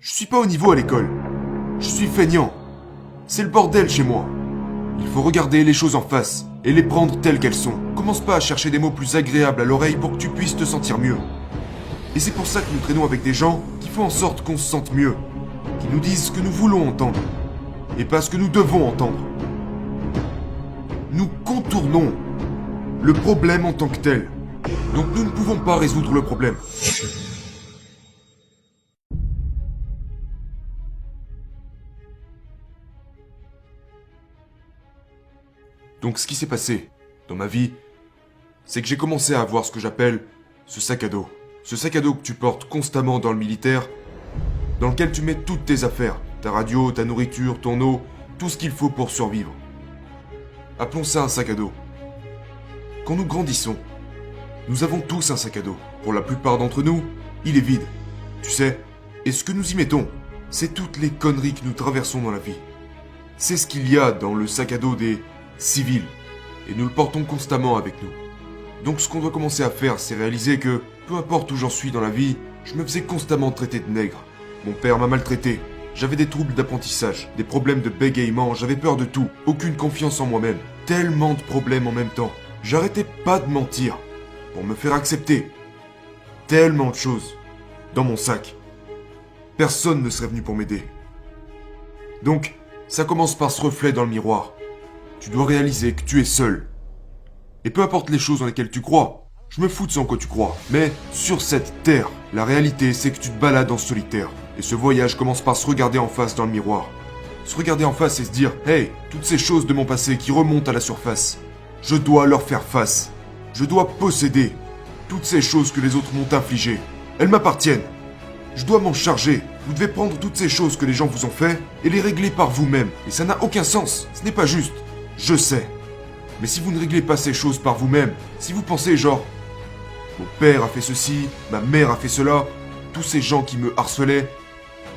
Je suis pas au niveau à l'école. Je suis feignant. C'est le bordel chez moi. Il faut regarder les choses en face et les prendre telles qu'elles sont. Commence pas à chercher des mots plus agréables à l'oreille pour que tu puisses te sentir mieux. Et c'est pour ça que nous traînons avec des gens qui font en sorte qu'on se sente mieux, qui nous disent ce que nous voulons entendre, et pas ce que nous devons entendre. Nous contournons le problème en tant que tel. Donc nous ne pouvons pas résoudre le problème. Donc ce qui s'est passé dans ma vie, c'est que j'ai commencé à avoir ce que j'appelle ce sac à dos. Ce sac à dos que tu portes constamment dans le militaire, dans lequel tu mets toutes tes affaires, ta radio, ta nourriture, ton eau, tout ce qu'il faut pour survivre. Appelons ça un sac à dos. Quand nous grandissons, nous avons tous un sac à dos. Pour la plupart d'entre nous, il est vide. Tu sais, et ce que nous y mettons, c'est toutes les conneries que nous traversons dans la vie. C'est ce qu'il y a dans le sac à dos des civils, et nous le portons constamment avec nous. Donc ce qu'on doit commencer à faire, c'est réaliser que, peu importe où j'en suis dans la vie, je me faisais constamment traiter de nègre. Mon père m'a maltraité, j'avais des troubles d'apprentissage, des problèmes de bégaiement, j'avais peur de tout, aucune confiance en moi-même, tellement de problèmes en même temps. J'arrêtais pas de mentir, pour me faire accepter. Tellement de choses, dans mon sac. Personne ne serait venu pour m'aider. Donc, ça commence par ce reflet dans le miroir. Tu dois réaliser que tu es seul. Et peu importe les choses dans lesquelles tu crois, je me fous de ce en quoi tu crois. Mais sur cette terre, la réalité c'est que tu te balades en solitaire. Et ce voyage commence par se regarder en face dans le miroir. Se regarder en face et se dire « Hey, toutes ces choses de mon passé qui remontent à la surface, je dois leur faire face. Je dois posséder toutes ces choses que les autres m'ont infligées. Elles m'appartiennent. Je dois m'en charger. Vous devez prendre toutes ces choses que les gens vous ont fait et les régler par vous-même. Et ça n'a aucun sens. Ce n'est pas juste. Je sais. Mais si vous ne réglez pas ces choses par vous-même, si vous pensez genre « Mon père a fait ceci, ma mère a fait cela, tous ces gens qui me harcelaient »,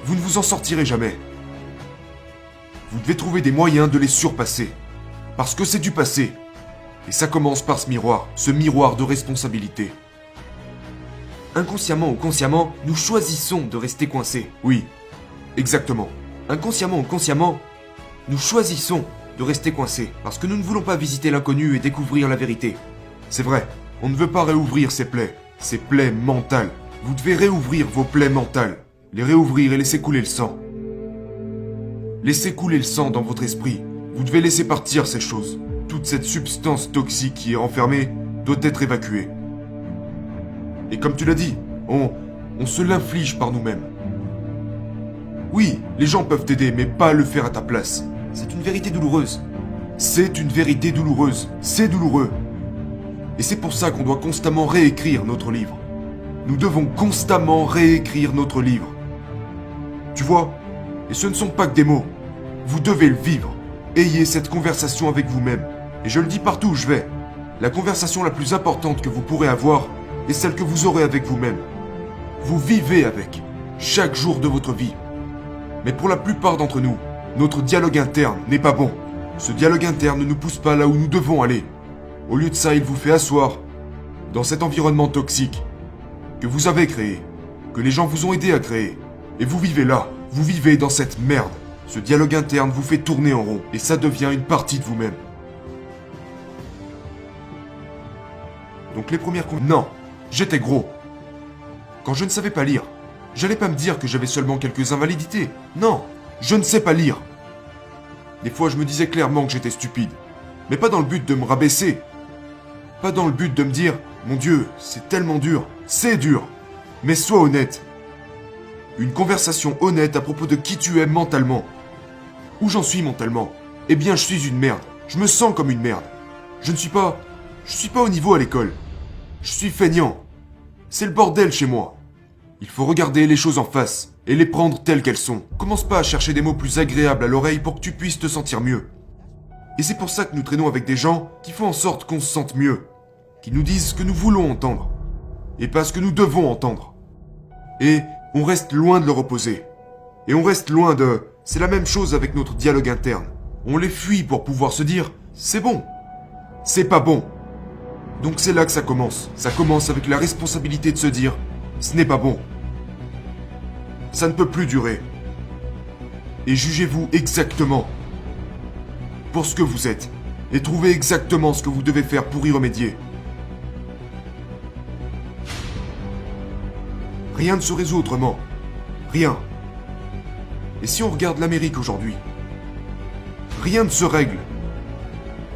vous ne vous en sortirez jamais. Vous devez trouver des moyens de les surpasser. Parce que c'est du passé. Et ça commence par ce miroir de responsabilité. Inconsciemment ou consciemment, nous choisissons de rester coincés. Oui, exactement. Inconsciemment ou consciemment, nous choisissons de rester coincés, parce que nous ne voulons pas visiter l'inconnu et découvrir la vérité. C'est vrai, on ne veut pas réouvrir ces plaies mentales. Vous devez réouvrir vos plaies mentales, les réouvrir et laisser couler le sang. Laissez couler le sang dans votre esprit. Vous devez laisser partir ces choses. Toute cette substance toxique qui est renfermée doit être évacuée. Et comme tu l'as dit, on se l'inflige par nous-mêmes. Oui, les gens peuvent t'aider, mais pas le faire à ta place. C'est une vérité douloureuse. C'est une vérité douloureuse. C'est douloureux. Et c'est pour ça qu'on doit constamment réécrire notre livre. Nous devons constamment réécrire notre livre. Tu vois, et ce ne sont pas que des mots. Vous devez le vivre. Ayez cette conversation avec vous-même. Et je le dis partout où je vais. La conversation la plus importante que vous pourrez avoir est celle que vous aurez avec vous-même. Vous vivez avec, chaque jour de votre vie. Mais pour la plupart d'entre nous, notre dialogue interne n'est pas bon. Ce dialogue interne ne nous pousse pas là où nous devons aller. Au lieu de ça, il vous fait asseoir dans cet environnement toxique que vous avez créé, que les gens vous ont aidé à créer. Et vous vivez là, vous vivez dans cette merde. Ce dialogue interne vous fait tourner en rond et ça devient une partie de vous-même. Donc les premières... Non, j'étais gros. Quand je ne savais pas lire, j'allais pas me dire que j'avais seulement quelques invalidités. Non, je ne sais pas lire. Des fois, je me disais clairement que j'étais stupide. Mais pas dans le but de me rabaisser. Pas dans le but de me dire « Mon Dieu, c'est tellement dur. C'est dur. » Mais sois honnête. Une conversation honnête à propos de qui tu es mentalement. Où j'en suis mentalement? Eh bien, je suis une merde. Je me sens comme une merde. Je suis pas au niveau à l'école. Je suis feignant. C'est le bordel chez moi. Il faut regarder les choses en face et les prendre telles qu'elles sont. Commence pas à chercher des mots plus agréables à l'oreille pour que tu puisses te sentir mieux. Et c'est pour ça que nous traînons avec des gens qui font en sorte qu'on se sente mieux, qui nous disent ce que nous voulons entendre, et pas ce que nous devons entendre. Et on reste loin de leur opposer. Et on reste loin de... C'est la même chose avec notre dialogue interne. On les fuit pour pouvoir se dire « C'est bon ». C'est pas bon. Donc c'est là que ça commence. Ça commence avec la responsabilité de se dire « Ce n'est pas bon ». Ça ne peut plus durer. Et jugez-vous exactement pour ce que vous êtes. Et trouvez exactement ce que vous devez faire pour y remédier. Rien ne se résout autrement. Rien. Et si on regarde l'Amérique aujourd'hui, rien ne se règle.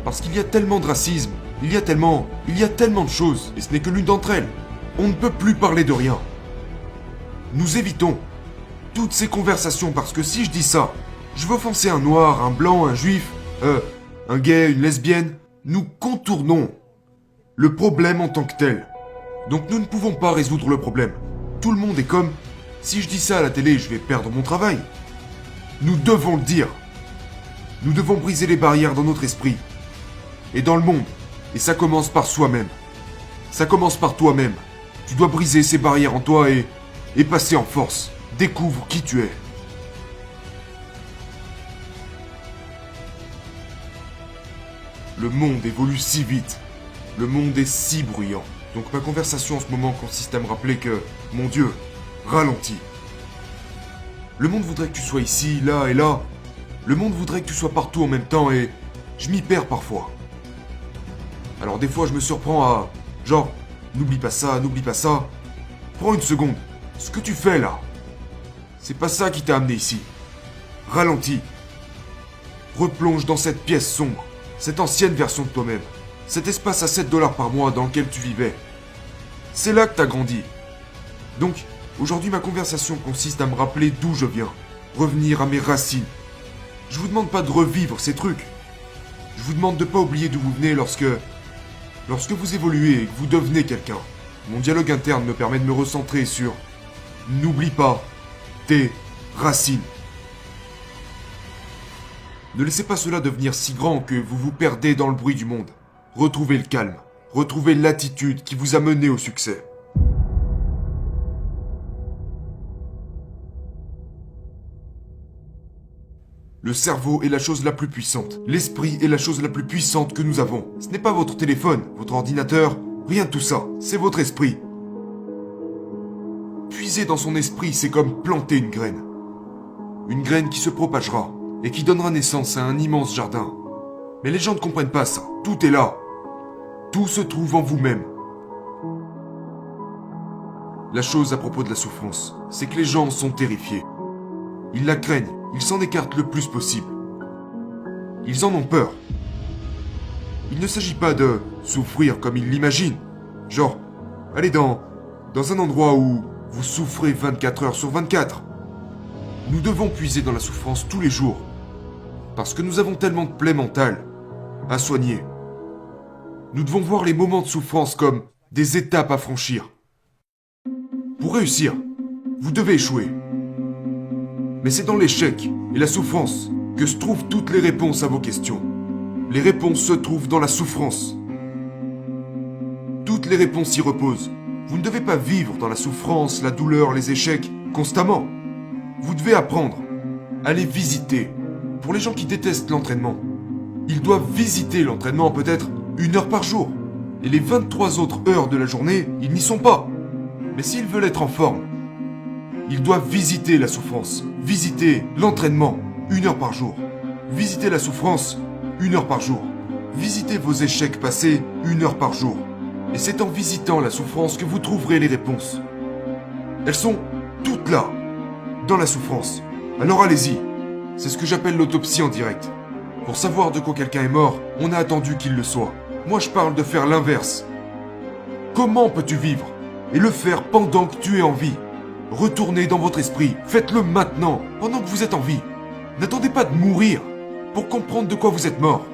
Parce qu'il y a tellement de racisme, il y a tellement de choses, et ce n'est que l'une d'entre elles. On ne peut plus parler de rien. Nous évitons toutes ces conversations parce que si je dis ça, je veux offenser un noir, un blanc, un juif, un gay, une lesbienne. Nous contournons le problème en tant que tel. Donc nous ne pouvons pas résoudre le problème. Tout le monde est comme, si je dis ça à la télé, je vais perdre mon travail. Nous devons le dire. Nous devons briser les barrières dans notre esprit et dans le monde. Et ça commence par soi-même. Ça commence par toi-même. Tu dois briser ces barrières en toi et passer en force. Découvre qui tu es. Le monde évolue si vite. Le monde est si bruyant. Donc ma conversation en ce moment consiste à me rappeler que, mon Dieu, ralentis. Le monde voudrait que tu sois ici, là et là. Le monde voudrait que tu sois partout en même temps et je m'y perds parfois. Alors des fois je me surprends à... Genre, n'oublie pas ça, n'oublie pas ça. Prends une seconde. Ce que tu fais là, c'est pas ça qui t'a amené ici. Ralentis. Replonge dans cette pièce sombre, cette ancienne version de toi-même. Cet espace à 7$ par mois dans lequel tu vivais. C'est là que t'as grandi. Donc, aujourd'hui ma conversation consiste à me rappeler d'où je viens. Revenir à mes racines. Je vous demande pas de revivre ces trucs. Je vous demande de pas oublier d'où vous venez lorsque vous évoluez et que vous devenez quelqu'un. Mon dialogue interne me permet de me recentrer sur... N'oublie pas tes racines. Ne laissez pas cela devenir si grand que vous vous perdez dans le bruit du monde. Retrouvez le calme. Retrouvez l'attitude qui vous a mené au succès. Le cerveau est la chose la plus puissante. L'esprit est la chose la plus puissante que nous avons. Ce n'est pas votre téléphone, votre ordinateur, rien de tout ça. C'est votre esprit. Puiser dans son esprit, c'est comme planter une graine. Une graine qui se propagera et qui donnera naissance à un immense jardin. Mais les gens ne comprennent pas ça. Tout est là. Tout se trouve en vous-même. La chose à propos de la souffrance, c'est que les gens sont terrifiés. Ils la craignent, ils s'en écartent le plus possible. Ils en ont peur. Il ne s'agit pas de souffrir comme ils l'imaginent. Genre, aller dans un endroit où vous souffrez 24 heures sur 24. Nous devons puiser dans la souffrance tous les jours. Parce que nous avons tellement de plaies mentales à soigner. Nous devons voir les moments de souffrance comme des étapes à franchir. Pour réussir, vous devez échouer. Mais c'est dans l'échec et la souffrance que se trouvent toutes les réponses à vos questions. Les réponses se trouvent dans la souffrance. Toutes les réponses y reposent. Vous ne devez pas vivre dans la souffrance, la douleur, les échecs, constamment. Vous devez apprendre à les visiter. Pour les gens qui détestent l'entraînement, ils doivent visiter l'entraînement peut-être 1 heure par jour. Et les 23 autres heures de la journée, ils n'y sont pas. Mais s'ils veulent être en forme, ils doivent visiter la souffrance, visiter l'entraînement 1 heure par jour. Visiter la souffrance 1 heure par jour. Visitez vos échecs passés 1 heure par jour. Et c'est en visitant la souffrance que vous trouverez les réponses. Elles sont toutes là, dans la souffrance. Alors allez-y. C'est ce que j'appelle l'autopsie en direct. Pour savoir de quoi quelqu'un est mort, on a attendu qu'il le soit. Moi je parle de faire l'inverse. Comment peux-tu vivre et le faire pendant que tu es en vie? Retournez dans votre esprit, faites-le maintenant, pendant que vous êtes en vie. N'attendez pas de mourir pour comprendre de quoi vous êtes mort.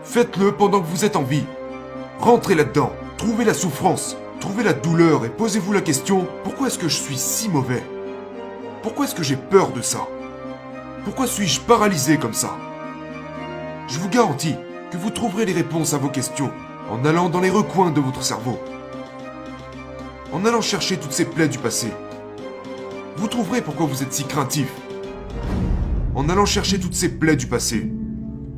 Faites-le pendant que vous êtes en vie. Rentrez là-dedans, trouvez la souffrance, trouvez la douleur et posez-vous la question, pourquoi est-ce que je suis si mauvais? Pourquoi est-ce que j'ai peur de ça? Pourquoi suis-je paralysé comme ça? Je vous garantis que vous trouverez les réponses à vos questions en allant dans les recoins de votre cerveau. En allant chercher toutes ces plaies du passé. Vous trouverez pourquoi vous êtes si craintif. En allant chercher toutes ces plaies du passé.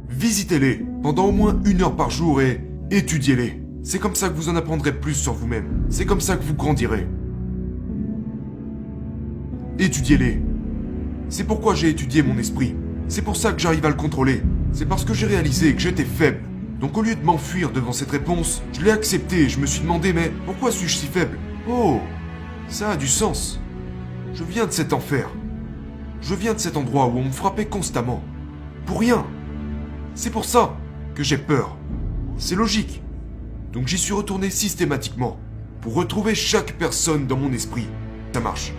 Visitez-les pendant au moins 1 heure par jour et étudiez-les. C'est comme ça que vous en apprendrez plus sur vous-même. C'est comme ça que vous grandirez. Étudiez-les. C'est pourquoi j'ai étudié mon esprit. C'est pour ça que j'arrive à le contrôler. C'est parce que j'ai réalisé que j'étais faible. Donc au lieu de m'enfuir devant cette réponse, je l'ai acceptée et je me suis demandé mais pourquoi suis-je si faible? Oh, ça a du sens. Je viens de cet enfer. Je viens de cet endroit où on me frappait constamment. Pour rien. C'est pour ça que j'ai peur. C'est logique. Donc j'y suis retourné systématiquement pour retrouver chaque personne dans mon esprit. Ça marche.